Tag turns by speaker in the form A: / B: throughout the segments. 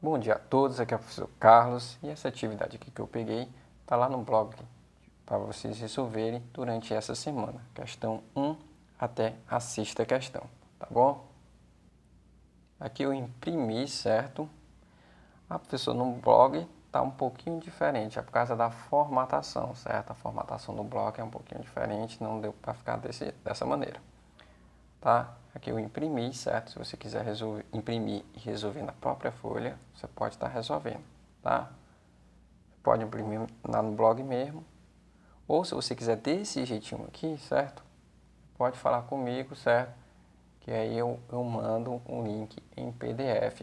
A: Bom dia a todos, aqui é o professor Carlos e essa atividade aqui que eu peguei está lá no blog para vocês resolverem durante essa semana. Questão 1 até a sexta questão, tá bom? Aqui eu imprimi, certo? A professora no blog está um pouquinho diferente, é por causa da formatação, certo? A formatação do blog é um pouquinho diferente, não deu para ficar dessa maneira, tá? Aqui eu imprimi, certo? Se você quiser imprimir e resolver na própria folha, você pode estar resolvendo, tá? Pode imprimir lá no blog mesmo. Ou se você quiser desse jeitinho aqui, certo? Pode falar comigo, certo? Que aí eu mando um link em PDF.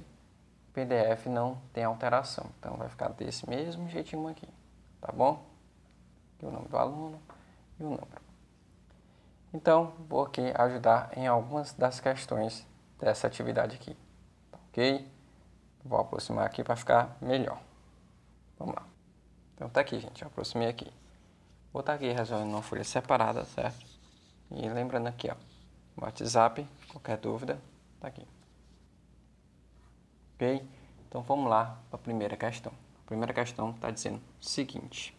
A: PDF não tem alteração, então vai ficar desse mesmo jeitinho aqui, tá bom? Aqui o nome do aluno e o número. Então, vou aqui ajudar em algumas das questões dessa atividade aqui, ok? Vou aproximar aqui para ficar melhor. Vamos lá. Então, tá aqui, gente. Eu aproximei aqui. Vou estar aqui resolvendo uma folha separada, certo? E lembrando aqui, ó, WhatsApp, qualquer dúvida, tá aqui. Ok? Então, vamos lá para a primeira questão. A primeira questão está dizendo o seguinte.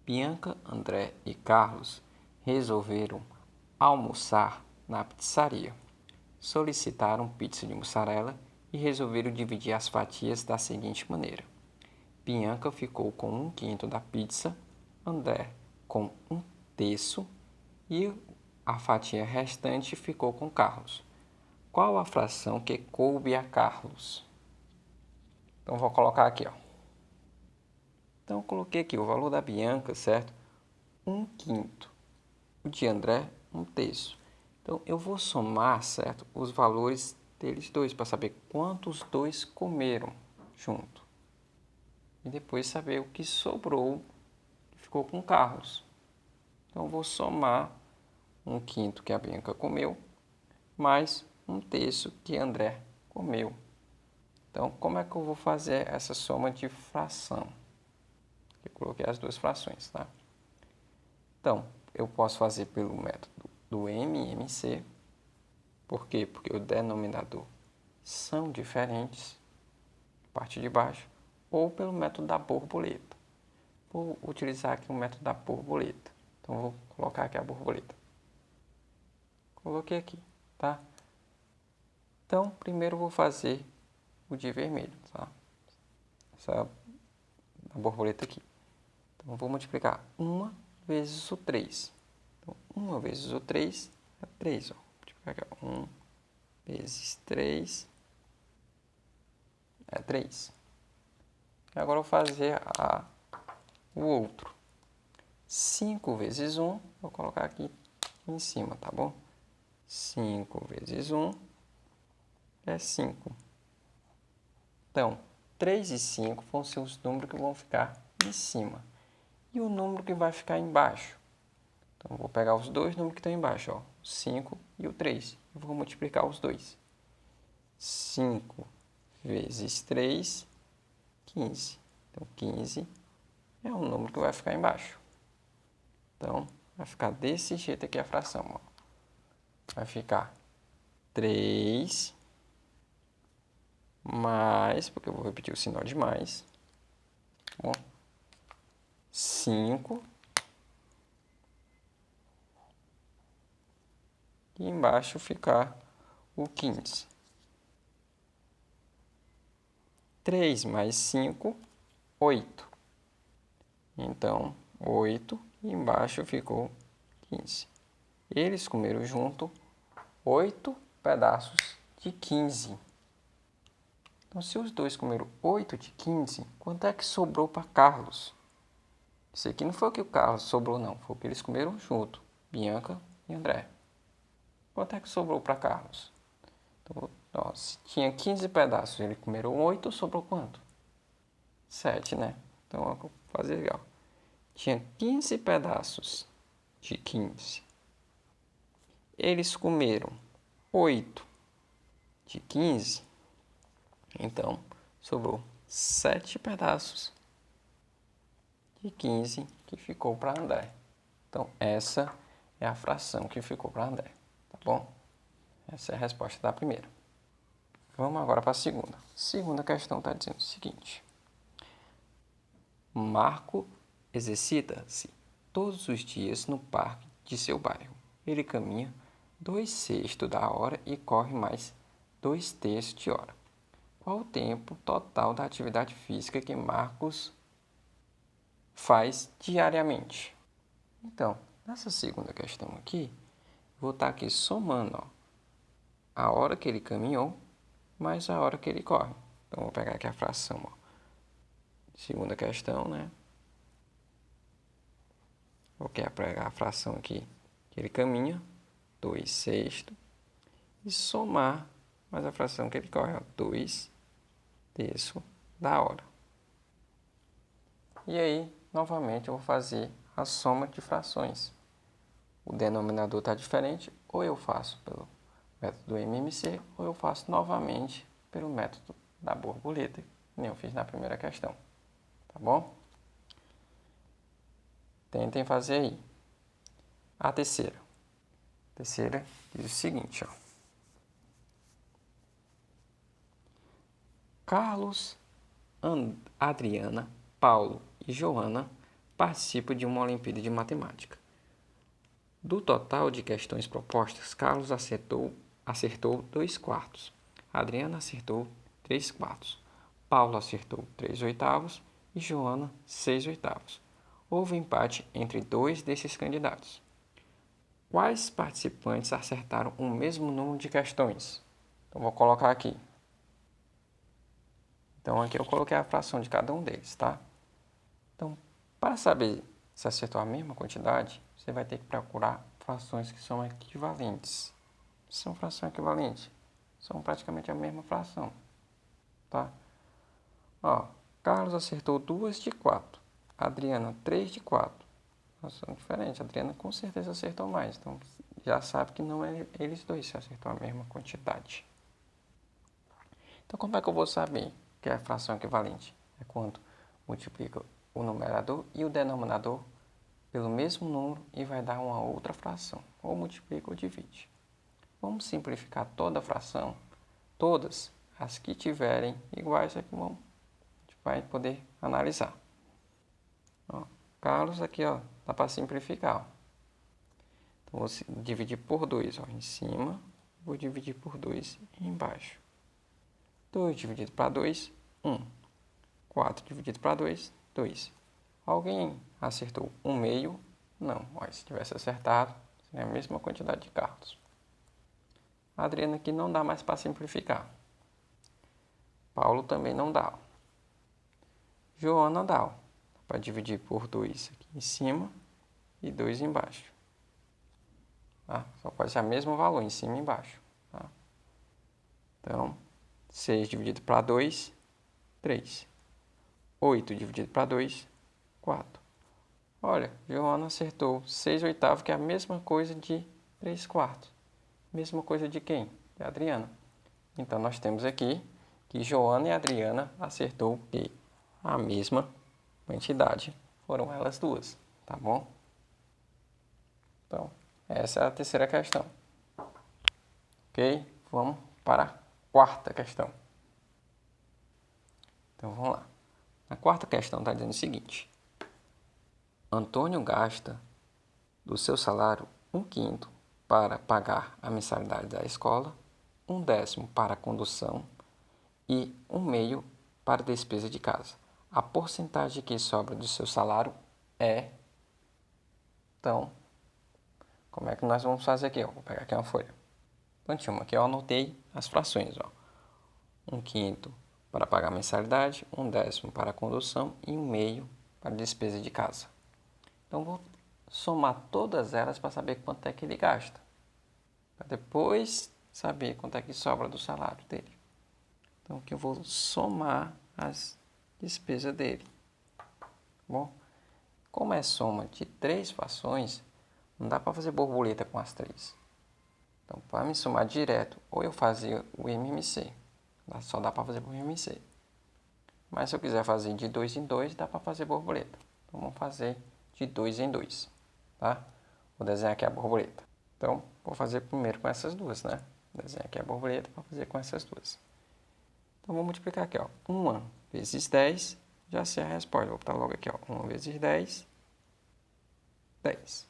A: Bianca, André e Carlos resolveram almoçar na pizzaria. Solicitaram pizza de mussarela e resolveram dividir as fatias da seguinte maneira. Bianca ficou com 1/5 da pizza, André com 1/3 e a fatia restante ficou com Carlos. Qual a fração que coube a Carlos? Então, vou colocar aqui, ó. Então, eu coloquei aqui o valor da Bianca, certo? 1/5. O de André, 1/3. Então, eu vou somar, certo, os valores deles dois, para saber quantos dois comeram junto. E depois saber o que sobrou, que ficou com Carlos. Então, eu vou somar 1/5 que a Bianca comeu, mais 1/3 que André comeu. Então, como é que eu vou fazer essa soma de fração? Eu coloquei as duas frações, tá? Então, eu posso fazer pelo método do MMC. Por quê? Porque o denominador são diferentes, parte de baixo, ou pelo método da borboleta. Vou utilizar aqui o método da borboleta. Então, vou colocar aqui a borboleta. Coloquei aqui, tá? Então, primeiro eu vou fazer o de vermelho, tá? Essa a borboleta aqui. Então, vou multiplicar 1 vezes o 3. Então, 1 vezes o 3 é 3. Ó. Vou multiplicar aqui, ó. 1 vezes 3 é 3. Agora eu vou fazer o outro. 5 vezes 1, vou colocar aqui em cima, tá bom? 5 vezes 1 é 5. Então, 3 e 5 vão ser os números que vão ficar em cima. E o número que vai ficar embaixo? Então, vou pegar os dois números que estão embaixo, ó, o 5 e o 3. E vou multiplicar os dois. 5 vezes 3, 15. Então, 15 é o número que vai ficar embaixo. Então, vai ficar desse jeito aqui a fração. Ó. Vai ficar 3 mais, porque eu vou repetir o sinal de mais, bom, 5 e embaixo ficar o 15. 3 mais 5, 8. Então, 8 e embaixo ficou 15. Eles comeram junto 8 pedaços de 15. Então, se os dois comeram 8 de 15, quanto é que sobrou para Carlos? Isso aqui não foi o que o Carlos sobrou, não. Foi o que eles comeram junto. Bianca e André. Quanto é que sobrou para Carlos? Então, ó, se tinha 15 pedaços, eles comeram 8, sobrou quanto? 7, né? Então, eu vou fazer legal. Tinha 15 pedaços de 15. Eles comeram 8 de 15. Então, sobrou 7 pedaços de 15 que ficou para André. Então, essa é a fração que ficou para André, tá bom? Essa é a resposta da primeira. Vamos agora para a segunda. Segunda questão está dizendo o seguinte. Marco exercita-se todos os dias no parque de seu bairro. Ele caminha 2/6 da hora e corre mais 2/3 de hora. Qual o tempo total da atividade física que Marcos faz diariamente? Então, nessa segunda questão aqui, vou estar aqui somando, ó, a hora que ele caminhou mais a hora que ele corre. Então, vou pegar aqui a fração, ó. Segunda questão, né? Vou pegar a fração aqui que ele caminha, 2/6, e somar mais a fração que ele corre, 2/3 da hora. E aí, novamente, eu vou fazer a soma de frações. O denominador está diferente, ou eu faço pelo método do MMC, ou eu faço novamente pelo método da borboleta, que nem eu fiz na primeira questão. Tá bom? Tentem fazer aí. A terceira. A terceira diz o seguinte, ó. Carlos, Adriana, Paulo e Joana participam de uma Olimpíada de Matemática. Do total de questões propostas, Carlos acertou 2/4. Adriana acertou 3/4. Paulo acertou 3/8 e Joana 6/8. Houve empate entre 2 desses candidatos. Quais participantes acertaram o mesmo número de questões? Então, vou colocar aqui. Então, aqui eu coloquei a fração de cada um deles, tá? Então, para saber se acertou a mesma quantidade, você vai ter que procurar frações que são equivalentes. São frações equivalentes. São praticamente a mesma fração, tá? Ó, Carlos acertou 2/4. Adriana, 3/4. São diferentes. A Adriana com certeza acertou mais. Então, já sabe que não é eles dois se acertou a mesma quantidade. Então, como é que eu vou saber que é a fração equivalente? É quando multiplica o numerador e o denominador pelo mesmo número e vai dar uma outra fração. Ou multiplica ou divide. Vamos simplificar toda a fração. Todas as que tiverem iguais é que a gente vai poder analisar. Ó, Carlos aqui, ó, dá para simplificar. Ó. Então, vou dividir por 2 ó, em cima, vou dividir por 2 embaixo. 2 dividido para 2, 1. 4 dividido para 2, 2. Alguém acertou 1/2? Não. Ó, se tivesse acertado, seria a mesma quantidade de Carlos. A Adriana aqui não dá mais para simplificar. Paulo também não dá. Joana dá. Para dividir por 2 aqui em cima e 2 embaixo. Tá? Só pode ser o mesmo valor, em cima e embaixo. Tá? Então, 6 dividido para 2, 3. 8 dividido para 2, 4. Olha, Joana acertou 6/8, que é a mesma coisa de 3/4. Mesma coisa de quem? De Adriana. Então, nós temos aqui que Joana e Adriana acertou a mesma quantidade. Foram elas duas, tá bom? Então, essa é a terceira questão. Ok? Vamos para a quarta questão. Então, vamos lá. A quarta questão está dizendo o seguinte. Antônio gasta do seu salário 1/5 para pagar a mensalidade da escola, 1/10 para a condução e 1/2 para a despesa de casa. A porcentagem que sobra do seu salário é... Então, como é que nós vamos fazer aqui? Vou pegar aqui uma folha. Então, aqui eu anotei as frações. 1/5 para pagar a mensalidade, 1/10 para a condução e 1/2 para a despesa de casa. Então, vou somar todas elas para saber quanto é que ele gasta. Para depois saber quanto é que sobra do salário dele. Então, aqui eu vou somar as despesas dele. Bom, como é soma de 3 frações, não dá para fazer borboleta com as 3. Então, para me somar direto, ou eu fazia o MMC. Só dá para fazer por MMC. Mas se eu quiser fazer de 2 em 2, dá para fazer borboleta. Então, vamos fazer de 2 em 2. Tá? Vou desenhar aqui a borboleta. Então, vou fazer primeiro com essas duas, né? Vou desenhar aqui a borboleta para fazer com essas duas. Então, vou multiplicar aqui, ó. 1 vezes 10, já sei a resposta. Vou botar logo aqui, ó. 1 vezes 10, 10.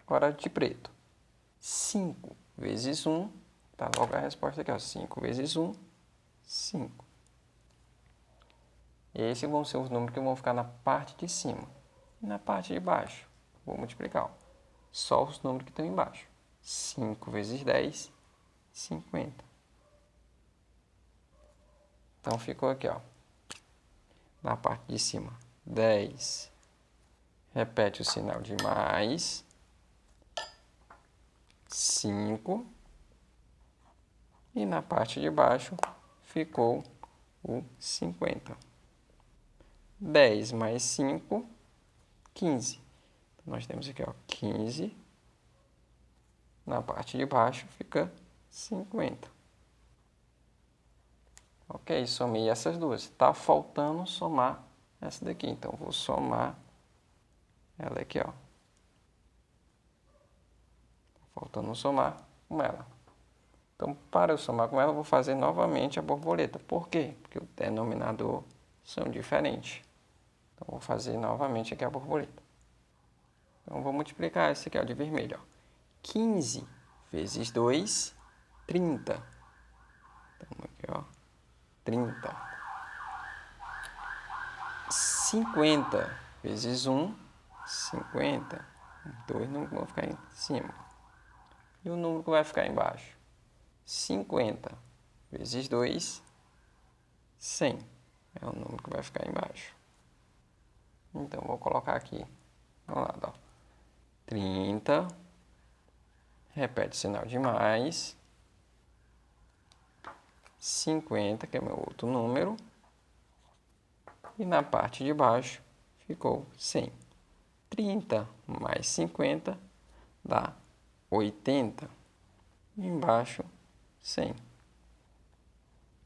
A: Agora de preto. 5 vezes 1, tá logo a resposta aqui, ó. 5 vezes 1, 5. Esses vão ser os números que vão ficar na parte de cima. E na parte de baixo, vou multiplicar, ó. Só os números que estão embaixo. 5 vezes 10, 50. Então, ficou aqui, ó. Na parte de cima, 10. Repete o sinal de mais. 5. E na parte de baixo, ficou o 50. 10 mais 5, 15. Então, nós temos aqui, ó, 15. Na parte de baixo, fica 50. Ok, somei essas duas. Está faltando somar essa daqui. Então, vou somar ela aqui, ó. Tá faltando somar com ela. Então, para eu somar com ela, eu vou fazer novamente a borboleta. Por quê? Porque o denominador são diferentes. Então, vou fazer novamente aqui a borboleta. Então, vou multiplicar esse aqui, ó, de vermelho, ó. 15 vezes 2, 30. Então, aqui, ó. 30. 50 vezes 1, 50. 2 números vão ficar em cima. E o número que vai ficar embaixo? 50 vezes 2, 100. É o número que vai ficar embaixo. Então, vou colocar aqui ao lado, ó. 30. Repete o sinal de mais. 50, que é meu outro número. E na parte de baixo ficou 100. 30 mais 50 dá 80. E embaixo, 100.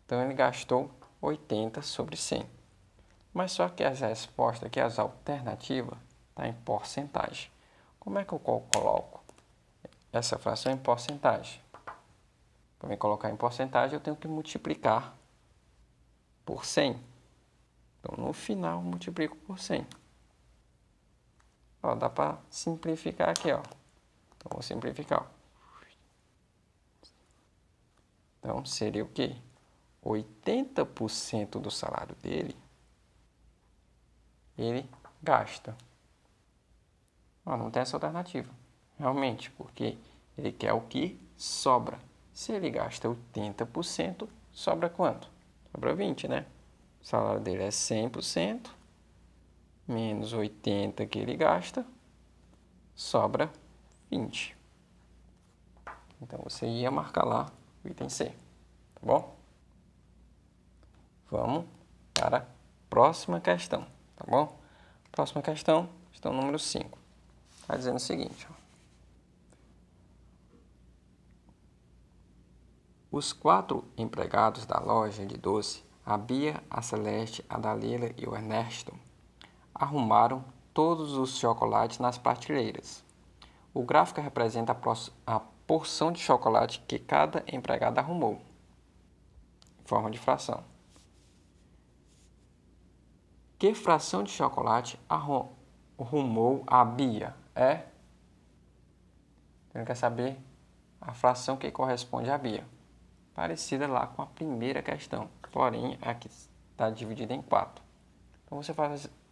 A: Então, ele gastou 80 sobre 100. Mas só que as respostas aqui, as alternativas, estão em porcentagem. Como é que eu coloco essa fração em porcentagem? Para me colocar em porcentagem, eu tenho que multiplicar por 100. Então, no final, multiplico por 100. Ó, dá para simplificar aqui, ó. Então, vou simplificar, ó. Então, seria o quê? 80% do salário dele, ele gasta. Ó, não tem essa alternativa. Realmente, porque ele quer o que sobra. Se ele gasta 80%, sobra quanto? Sobra 20, né? O salário dele é 100%, menos 80 que ele gasta, sobra 20. Então, você ia marcar lá o item C, tá bom? Vamos para a próxima questão, tá bom? Próxima questão número 5. Está dizendo o seguinte, ó. Os 4 empregados da loja de doce, a Bia, a Celeste, a Dalila e o Ernesto, arrumaram todos os chocolates nas prateleiras. O gráfico representa a porção de chocolate que cada empregado arrumou, em forma de fração. Que fração de chocolate arrumou a Bia? Você quer saber a fração que corresponde à Bia. Parecida lá com a primeira questão, porém aqui está dividida em 4. Então, você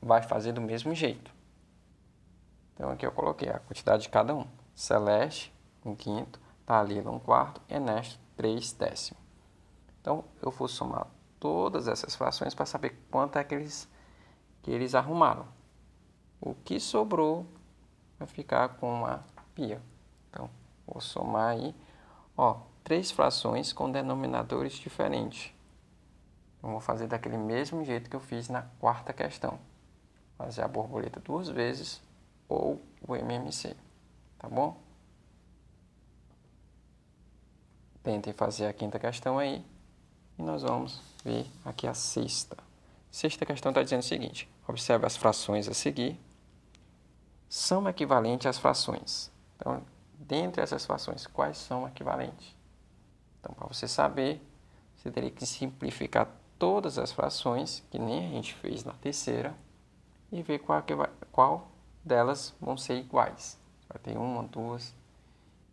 A: vai fazer do mesmo jeito. Então, aqui eu coloquei a quantidade de cada um. Celeste, 1/5, Dalila, 1/4, Ernesto, 3/10. Então, eu vou somar todas essas frações para saber quanto é que eles arrumaram. O que sobrou vai ficar com a Bia. Então, vou somar aí, ó, 3 frações com denominadores diferentes. Eu vou fazer daquele mesmo jeito que eu fiz na quarta questão. Fazer a borboleta 2 vezes ou o MMC, tá bom? Tentem fazer a quinta questão aí e nós vamos ver aqui a sexta. Sexta questão está dizendo o seguinte: observe as frações a seguir. São equivalentes às frações. Então, dentre essas frações, quais são equivalentes? Então, para você saber, você teria que simplificar todas as frações, que nem a gente fez na terceira, e ver qual delas vão ser iguais. Vai ter uma, duas,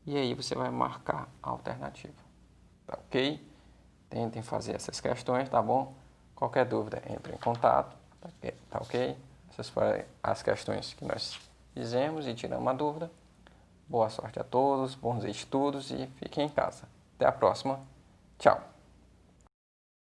A: e aí você vai marcar a alternativa. Tá ok? Tentem fazer essas questões, tá bom? Qualquer dúvida, entre em contato, tá ok? Essas foram as questões que nós fizemos e tiramos uma dúvida. Boa sorte a todos, bons estudos e fiquem em casa. Até a próxima. Tchau!